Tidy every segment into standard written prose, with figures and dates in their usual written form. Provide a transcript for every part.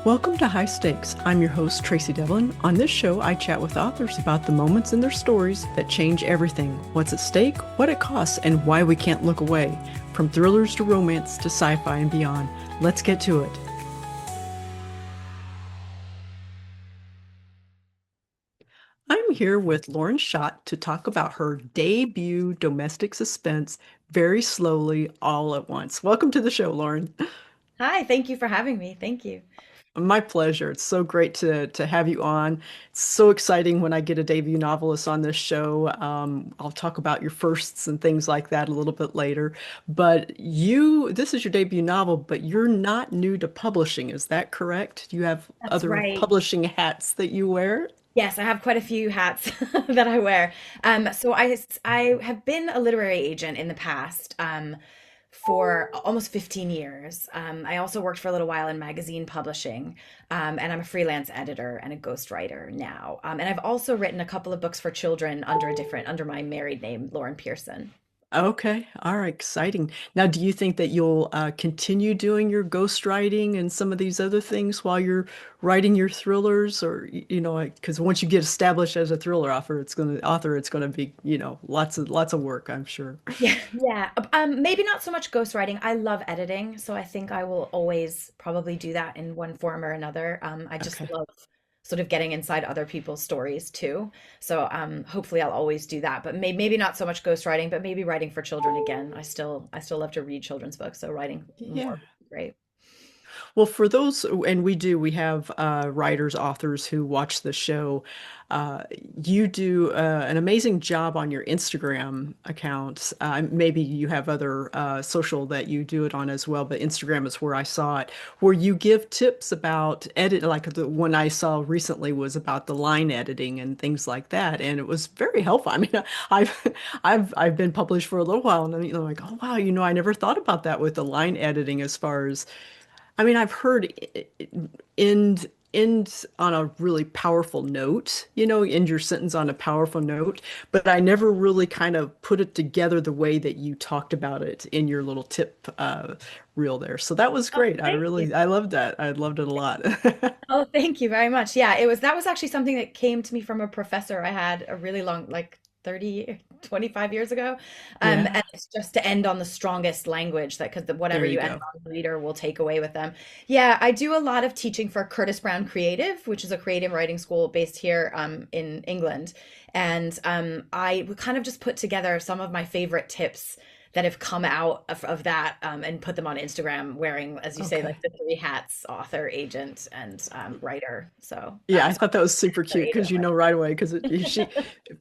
Welcome to High Stakes. I'm your host, Tracey Devlyn. On this show, I chat with authors about the moments in their stories that change everything, what's at stake, what it costs, and why we can't look away. From thrillers to romance to sci-fi and beyond. Let's get to it. I'm here with Lauren Schott to talk about her debut domestic suspense, Very Slowly, All at Once. Welcome to the show, Lauren. Hi, thank you for having me. Thank you. My pleasure. It's so great to have you on. It's so exciting when I get a debut novelist on this show. I'll talk about your firsts and things like that a little bit later. But this is your debut novel, but you're not new to publishing. Is that correct? Do you have That's other right. publishing hats that you wear? Yes, I have quite a few hats that I wear. So I have been a literary agent in the past for almost 15 years. I also worked for a little while in magazine publishing, and I'm a freelance editor and a ghostwriter now. And I've also written a couple of books for children under my married name, Lauren Pearson. Okay. All right. Exciting. Now, do you think that you'll continue doing your ghostwriting and some of these other things while you're writing your thrillers, or because once you get established as a thriller author, it's gonna be lots of work, I'm sure. Yeah, yeah. Maybe not so much ghostwriting. I love editing, so I think I will always probably do that in one form or another. I just Okay. love sort of getting inside other people's stories too. So hopefully I'll always do that. But maybe not so much ghostwriting, but maybe writing for children again. I still love to read children's books, so writing more Yeah. would be great. Well, for those, and we have writers, authors who watch the show. Uh, you do an amazing job on your Instagram accounts. Maybe you have other social that you do it on as well, but Instagram is where I saw it, where you give tips about edit. Like the one I saw recently was about the line editing and things like that, and it was very helpful. I mean, I've I've been published for a little while, and I'm like, oh wow, I never thought about that with the line editing as far as I've heard end on a really powerful note, end your sentence on a powerful note, but I never really kind of put it together the way that you talked about it in your little tip reel there. So that was Oh, great. thank you. I loved that. I loved it a lot. Oh, thank you very much. Yeah, that was actually something that came to me from a professor I had a really long, like 30, 25 years ago. And Yeah, it's just to end on the strongest language that because whatever there you you end go. on, the reader will take away with them. Yeah, I do a lot of teaching for Curtis Brown Creative, which is a creative writing school based here in England. And I would kind of just put together some of my favorite tips that have come out of that and put them on Instagram wearing, as you say, like Okay. the three hats, author, agent, and writer. So Yeah, I thought that was super cute because creative. right away because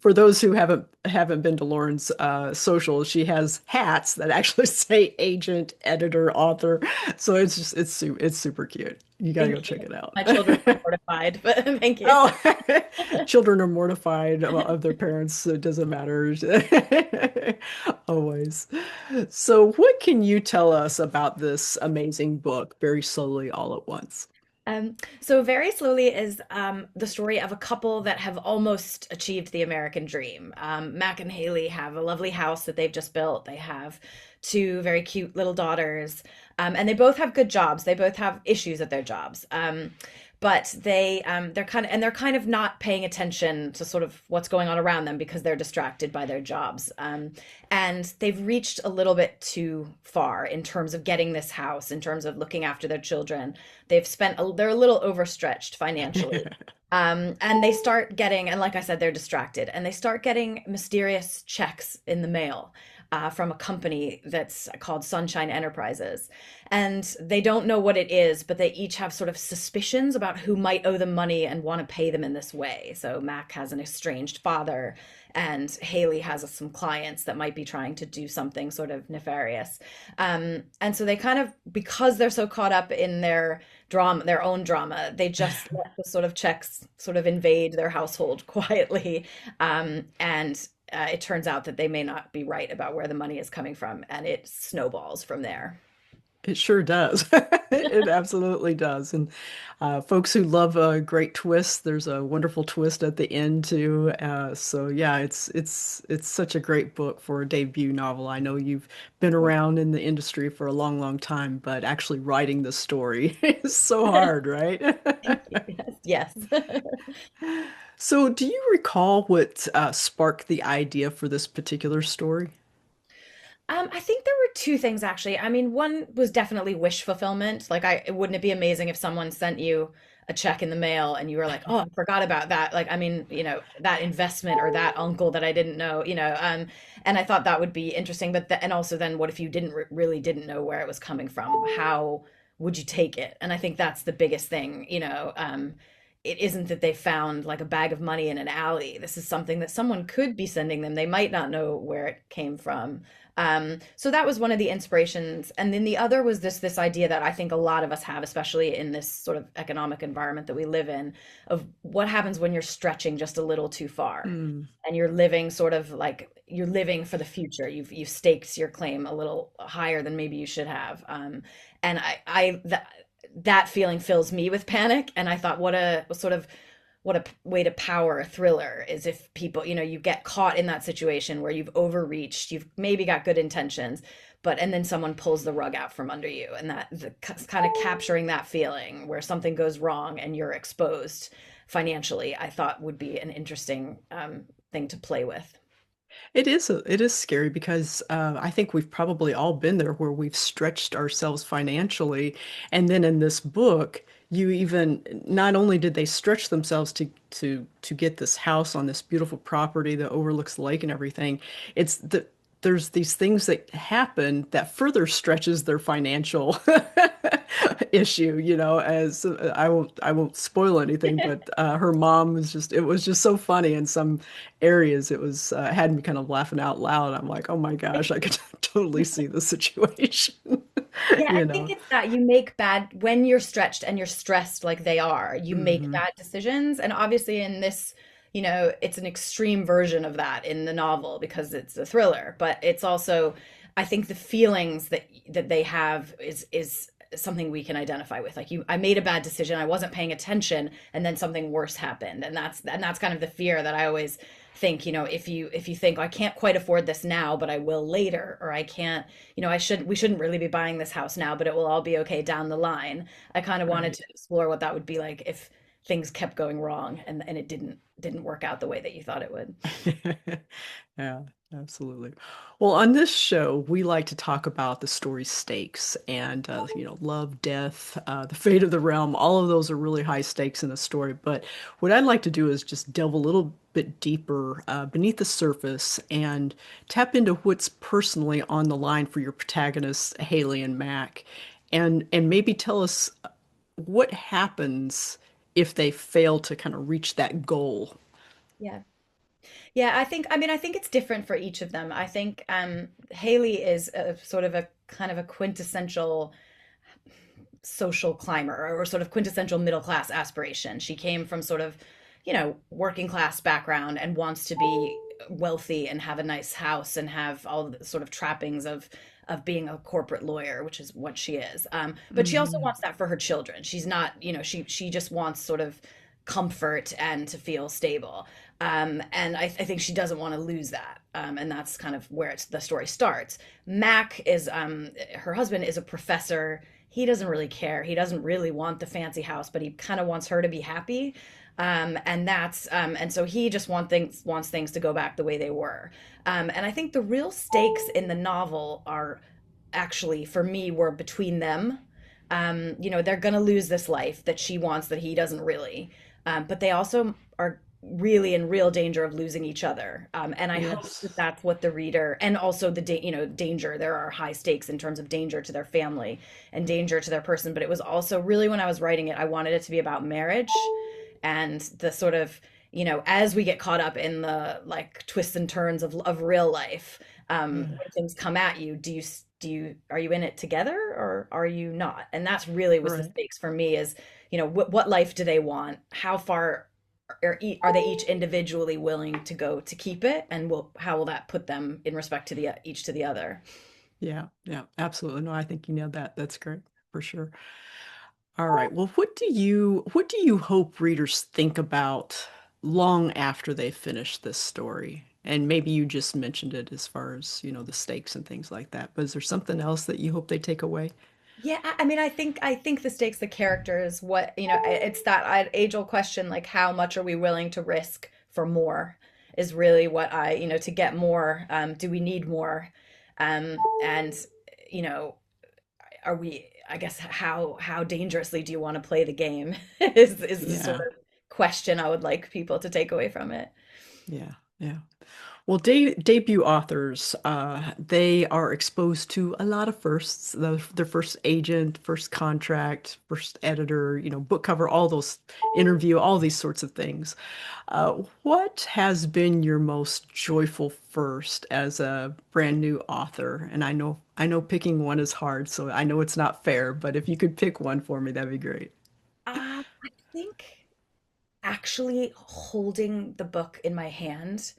for those who haven't been to Lauren's social, she has hats that actually say agent, editor, author. So it's super cute. You gotta go Thank you. check it out. My children are mortified, but thank you. Oh, children are mortified of their parents, so it doesn't matter. Always. So, what can you tell us about this amazing book, Very Slowly, All at Once? So very slowly is the story of a couple that have almost achieved the American dream. Mac and Haley have a lovely house that they've just built. They have two very cute little daughters, and they both have good jobs. They both have issues at their jobs. But they're kind of not paying attention to sort of what's going on around them because they're distracted by their jobs. And they've reached a little bit too far in terms of getting this house, in terms of looking after their children. They're a little overstretched financially. And they start getting, and like I said, they're distracted, and they start getting mysterious checks in the mail from a company that's called Sunshine Enterprises. And they don't know what it is, but they each have sort of suspicions about who might owe them money and want to pay them in this way. So Mac has an estranged father, and Haley has some clients that might be trying to do something sort of nefarious. And so they kind of, because they're so caught up in their drama, their own drama, they just let the sort of checks sort of invade their household quietly. And it turns out that they may not be right about where the money is coming from, and it snowballs from there. It sure does. It absolutely does. And folks who love a great twist, there's a wonderful twist at the end too. So yeah, it's such a great book for a debut novel. I know you've been around in the industry for a long, long time, but actually writing the story is so hard, right? Thank you. Yes. Yes. So, do you recall what sparked the idea for this particular story? I think there were two things actually. I mean, one was definitely wish fulfillment. Like, wouldn't it be amazing if someone sent you a check in the mail and you were like, oh, I forgot about that. Like, I mean, that investment or that uncle that I didn't know, and I thought that would be interesting. And also then what if you didn't really didn't know where it was coming from? How would you take it? And I think that's the biggest thing, it isn't that they found like a bag of money in an alley. This is something that someone could be sending them. They might not know where it came from. So that was one of the inspirations. And then the other was this idea that I think a lot of us have, especially in this sort of economic environment that we live in, of what happens when you're stretching just a little too far Mm. and you're living sort of like you're living for the future. You've staked your claim a little higher than maybe you should have. And that feeling fills me with panic. And I thought, what a way to power a thriller is if people, you get caught in that situation where you've overreached, you've maybe got good intentions, and then someone pulls the rug out from under you, and kind of capturing that feeling where something goes wrong and you're exposed financially, I thought would be an interesting thing to play with. It is scary because I think we've probably all been there where we've stretched ourselves financially, and then in this book, you even not only did they stretch themselves to get this house on this beautiful property that overlooks the lake and everything, it's the there's these things that happen that further stretches their financial issue, as I won't spoil anything, but her mom was just it was just so funny in some areas. It was had me kind of laughing out loud. I'm like, oh my gosh, I could totally see the situation, Yeah, I you think know. it's that you make bad when you're stretched and you're stressed like they are, you make Hmm. bad decisions. And obviously in this, it's an extreme version of that in the novel because it's a thriller, but it's also, I think the feelings that they have is something we can identify with. Like I made a bad decision, I wasn't paying attention, and then something worse happened. And that's kind of the fear that I always think, if you think I can't quite afford this now, but I will later, or I can't, we shouldn't really be buying this house now, but it will all be okay down the line. I kind of wanted Right. to explore what that would be like if things kept going wrong and it didn't work out the way that you thought it would. Yeah, absolutely. Well, on this show, we like to talk about the story stakes and, love, death, the fate of the realm. All of those are really high stakes in a story. But what I'd like to do is just delve a little bit deeper beneath the surface and tap into what's personally on the line for your protagonists, Haley and Mac, and maybe tell us what happens if they fail to kind of reach that goal. Yeah. Yeah, I think it's different for each of them. I think Haley is a sort of a kind of a quintessential social climber or sort of quintessential middle class aspiration. She came from sort of, working class background and wants to be wealthy and have a nice house and have all the sort of trappings of being a corporate lawyer, which is what she is. But she also Hmm. wants that for her children. She's not, she just wants sort of comfort and to feel stable. And I think she doesn't want to lose that. And that's kind of where the story starts. Mac is her husband is a professor. He doesn't really care. He doesn't really want the fancy house, but he kind of wants her to be happy. And so he just wants things to go back the way they were. And I think the real stakes in the novel are actually for me were between them. They're gonna lose this life that she wants that he doesn't really. But they also are really in real danger of losing each other. And I hope that Yes. that's what the reader, and also danger. There are high stakes in terms of danger to their family and danger to their person. But it was also really when I was writing it, I wanted it to be about marriage and the sort of, as we get caught up in the like twists and turns of real life, Yeah. when things come at you, are you in it together or are you not? And that's really was the Right. stakes for me is, what life do they want? How far are they each individually willing to go to keep it? And how will that put them in respect to each to the other? Yeah, yeah, absolutely. No, I think you nailed that. That's great for sure. All right. Well, what do you hope readers think about long after they finish this story? And maybe you just mentioned it as far as, the stakes and things like that. But is there something else that you hope they take away? Yeah, I mean, I think the stakes, the characters, what, it's that age-old question, like how much are we willing to risk for more is really what to get more. Do we need more? And you know, are we, I guess, how dangerously do you want to play the game is the sort Yeah, of question I would like people to take away from it. yeah, yeah. Well, debut authors, they are exposed to a lot of firsts. Their first agent, first contract, first editor, book cover, all those interview, all these sorts of things. What has been your most joyful first as a brand new author? And I know picking one is hard, so I know it's not fair, but if you could pick one for me, that'd be great. I think actually holding the book in my hand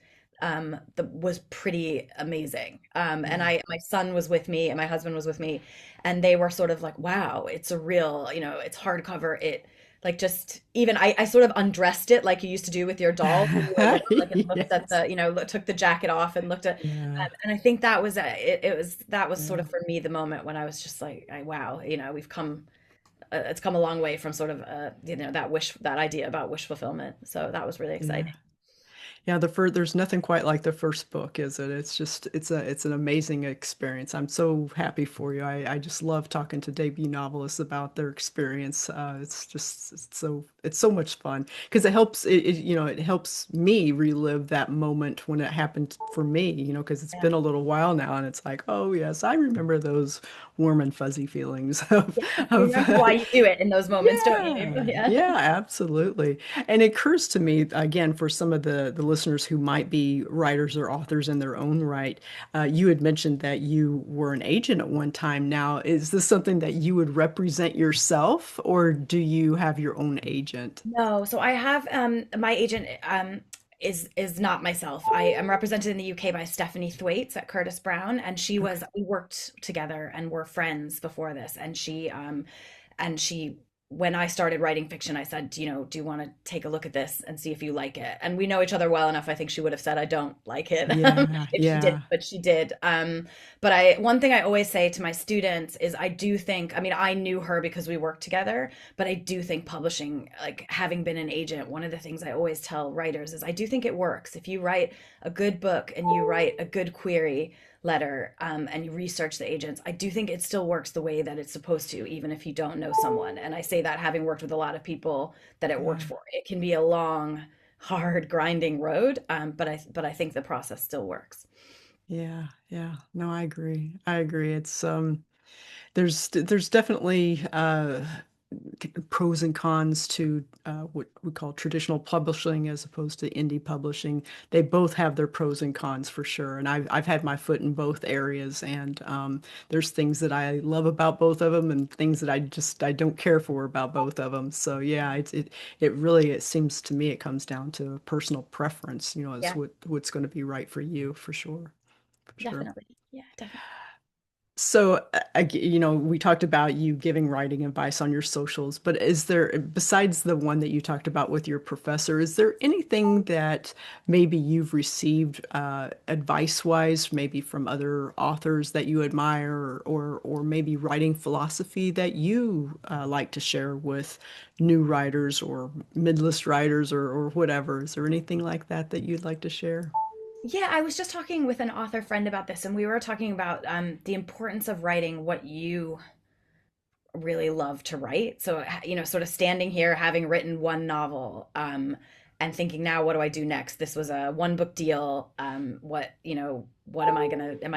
was pretty amazing. And Yeah. my son was with me and my husband was with me, and they were sort of like, wow, it's a real, it's hardcover. It like just even I sort of undressed it like you used to do with your dolls when you were little, like and looked at Yes. took the jacket off and looked at, Yeah. and I think that was it was that was sort Yeah. of for me the moment when I was just like, wow, we've come it's come a long way from sort of that idea about wish fulfillment. So that was really Yeah. exciting. Yeah, there's nothing quite like the first book, is it? It's an amazing experience. I'm so happy for you. I just love talking to debut novelists about their experience. It's so much fun because it helps me relive that moment when it happened for me, because it's Yeah. been a little while now, and it's like, oh yes, I remember those warm and fuzzy feelings of Yeah. You of remember why you do it in those moments, don't you? yeah, Yeah. yeah, absolutely. And it occurs to me, again, for some of the listeners who might be writers or authors in their own right, you had mentioned that you were an agent at one time. Now, is this something that you would represent yourself, or do you have your own agent? No, so I have my agent is not myself. I am represented in the UK by Stephanie Thwaites at Curtis Brown, and Okay. we worked together and were friends before this, and she when I started writing fiction, I said, do you want to take a look at this and see if you like it? And we know each other well enough. I think she would have said, I don't like it, Yeah, if she did, yeah, but she did. But one thing I always say to my students is I do think, I mean, I knew her because we worked together, but I do think publishing, like having been an agent, one of the things I always tell writers is I do think it works. If you write a good book and you write a good query letter, and you research the agents, I do think it still works the way that it's supposed to, even if you don't know someone. And I say that having worked with a lot of people that it worked yeah, for. It can be a long, hard, grinding road, but I think the process still works. yeah, yeah. No, I agree. I agree. There's definitely pros and cons to what we call traditional publishing as opposed to indie publishing. They both have their pros and cons for sure, and I've had my foot in both areas. And there's things that I love about both of them, and things that I don't care for about both of them. So yeah, it really it seems to me it comes down to personal preference. Is Yeah, what's going to be right for you for sure, for sure. definitely. Yeah, definitely. So, we talked about you giving writing advice on your socials, but is there, besides the one that you talked about with your professor, is there anything that maybe you've received advice-wise, maybe from other authors that you admire, or maybe writing philosophy that you like to share with new writers or mid-list writers or whatever? Is there anything like that that you'd like to share? Yeah, I was just talking with an author friend about this, and we were talking about the importance of writing what you really love to write. So, sort of standing here having written one novel, and thinking now, what do I do next? This was a one book deal. What am I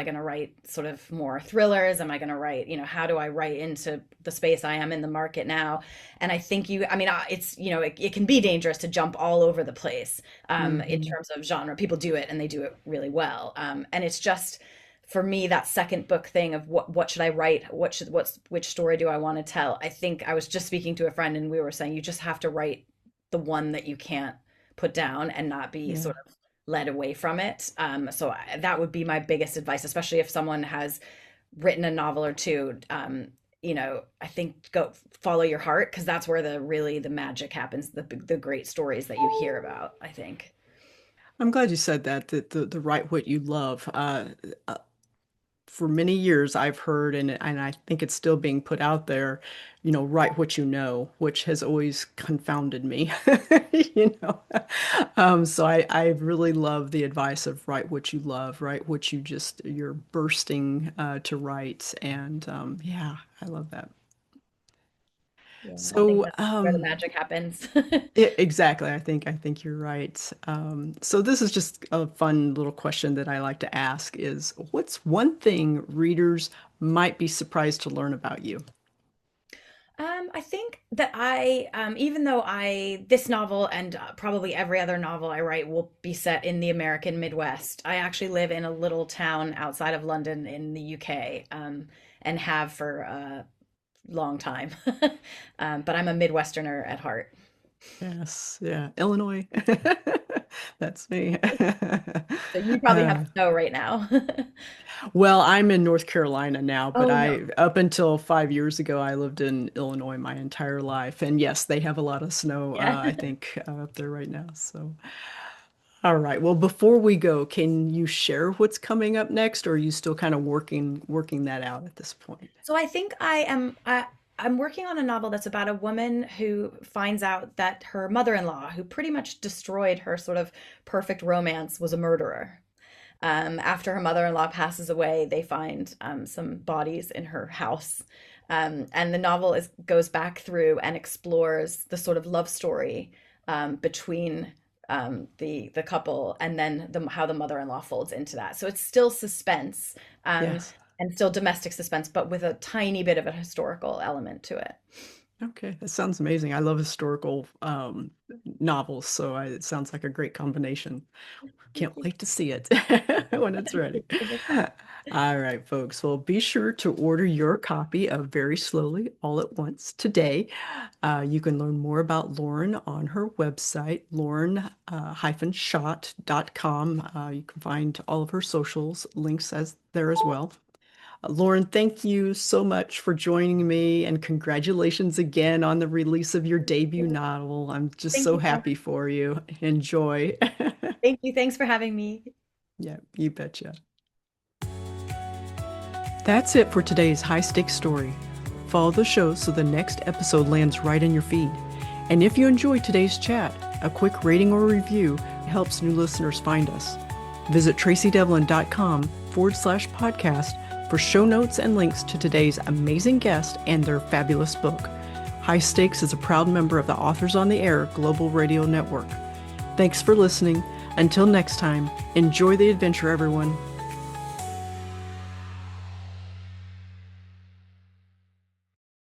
gonna write sort of more thrillers? Am I gonna write, how do I write into the space I am in the market now? And I think I mean, it's, it can be dangerous to jump all over the place, in Hmm. terms of genre. People do it and they do it really well. And it's just, for me, that second book thing of what should I write, which story do I want to tell. I think I was just speaking to a friend and we were saying you just have to write the one that you can't put down and not be Yeah. sort of led away from it. That would be my biggest advice, especially if someone has written a novel or two, I think go follow your heart, because that's where the magic happens, the great stories that you hear about, I think. I'm glad you said that, that the write what you love. For many years I've heard, and I think it's still being put out there, write what you know, which has always confounded me, you know. So I really love the advice of write what you love, write what you're bursting to write. And yeah, I love that. Yeah, I think So that's where the magic happens. exactly, I think you're right. So this is just a fun little question that I like to ask is, what's one thing readers might be surprised to learn about you? I think that even though this novel and probably every other novel I write will be set in the American Midwest, I actually live in a little town outside of London in the UK, and have for a long time. But I'm a Midwesterner at heart. Yes, yeah, Illinois. That's me. So you probably have Uh, snow right now. well, I'm in North Carolina now, but Oh no. up until 5 years ago, I lived in Illinois my entire life. And yes, they have a lot of snow, Yeah. I think, up there right now. So, all right. Well, before we go, can you share what's coming up next, or are you still kind of working that out at this point? So I think I'm working on a novel that's about a woman who finds out that her mother-in-law, who pretty much destroyed her sort of perfect romance, was a murderer. After her mother-in-law passes away, they find some bodies in her house. And the novel goes back through and explores the sort of love story between the couple, and then how the mother-in-law folds into that. So it's still suspense, Yes. and still domestic suspense, but with a tiny bit of a historical element to it. Okay, that sounds amazing. I love historical novels, so it sounds like a great combination. Thank Can't you. wait to see it when it's ready. It looks fun. All right, folks. Well, be sure to order your copy of Very Slowly All at Once today. You can learn more about Lauren on her website, lauren-schott.com. You can find all of her socials links as there as well. Lauren, thank you so much for joining me, and congratulations again on the release of your debut novel. I'm just Thank so you so happy much. for you. Enjoy. Thank you. Thanks for having me. Yeah, you betcha. That's it for today's high stakes story. Follow the show so the next episode lands right in your feed. And if you enjoyed today's chat, a quick rating or review helps new listeners find us. Visit tracydevlyn.com/podcast for show notes and links to today's amazing guest and their fabulous book. High Stakes is a proud member of the Authors on the Air Global Radio Network. Thanks for listening. Until next time, enjoy the adventure, everyone.